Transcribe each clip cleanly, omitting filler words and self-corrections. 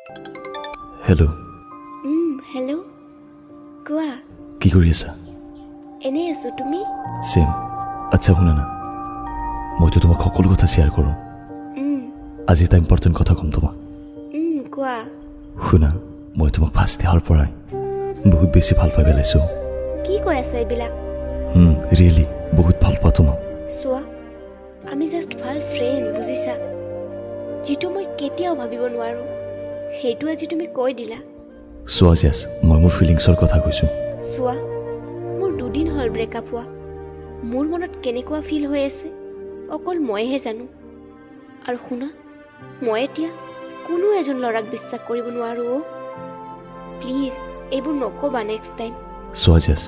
Hello'. Hello'. কোৱা। কি কৰি আছা? এনেই আছো, তুমি? চেম। আচ্ছা শুনা না, মইতো তোমাক সকলো কথা শ্বেয়াৰ কৰোঁ। আজি এটা ইম্পৰ্টেণ্ট কথা ক'ম তোমাক। কোৱা। শুনা, মই তোমাক ফাৰ্ষ্ট দেখাৰ পৰাই বহুত বেছি ভাল পাই পেলাইছোঁ। কি কৈ আছা এইবিলাক? ৰিয়েলি বহুত ভাল পাওঁ তোমাক। চোৱা, আমি জাষ্ট ভাল ফ্ৰেণ্ড, বুজিছা? যিটো মই কেতিয়াও ভাবিব নোৱাৰো সেইটো আজি তুমি কৈ দিলা। চোৱা জেছ, মই মোৰ ফিলিংছৰ কথা কৈছোঁ। চোৱা, মোৰ 2 দিন হ'ল ব্ৰেকআপ হোৱা। মোৰ মনত কেনেকুৱা ফিল হৈ আছে অকল মইহে জানো। আৰু শুনা, মই এতিয়া কোনো এজন ল'ৰাক বিশ্বাস কৰিব নোৱাৰো। প্লিজ এইবোৰ নক'বা নেক্সট টাইম। চোৱা জেছ,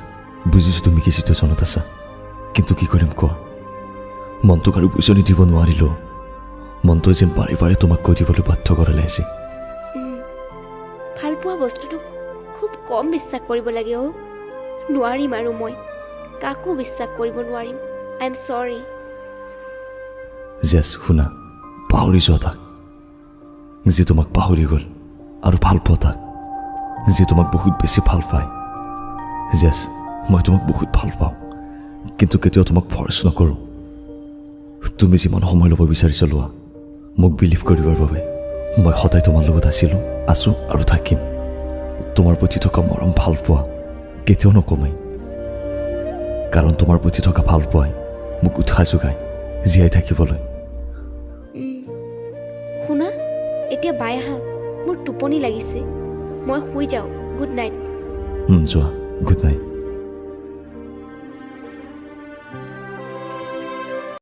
বুজিছোঁ তুমি কি চিটুৱেশ্যনত আছা, কিন্তু কি কৰিম কোৱা? মনটোক আৰু বুজনি দিব নোৱাৰিলোঁ। মনটোৱে যেন বাৰে বাৰে তোমাক কৈ দিবলৈ বাধ্য কৰালে আজি। ভাল পোৱা বস্তুটো খুব কম বিশ্বাস কৰিব লাগে। নোৱাৰিম আৰু মই কাকো বিশ্বাস কৰিব নোৱাৰিম। আই এম চৰি। জেছ শুনা, পাহৰি যোৱা তাক যি তোমাক পাহৰি গ'ল, আৰু ভাল পোৱা তাক যি তোমাক বহুত বেছি ভাল পায়। জেছ, মই তোমাক বহুত ভাল পাওঁ, কিন্তু কেতিয়াও তোমাক ফৰ্চ নকৰোঁ। তুমি যিমান সময় ল'ব বিচাৰিছা লোৱা। মোক বিলিভ কৰিবৰ বাবে মই সদায় তোমাৰ লগত আছোঁ আৰু থাকিম। তোমাৰ প্ৰতি থকা মৰম ভাল পোৱা কেতিয়াও নকমাই, কাৰণ তোমাৰ প্ৰতি থকা ভাল পোৱাই মোক উৎসাহ যোগায় জীয়াই থাকিবলৈ। শুনা, এতিয়া বাই আহা, মোৰ টোপনি লাগিছে। মই শুই যাওঁ। Good night. যোৱা, গুড নাইট।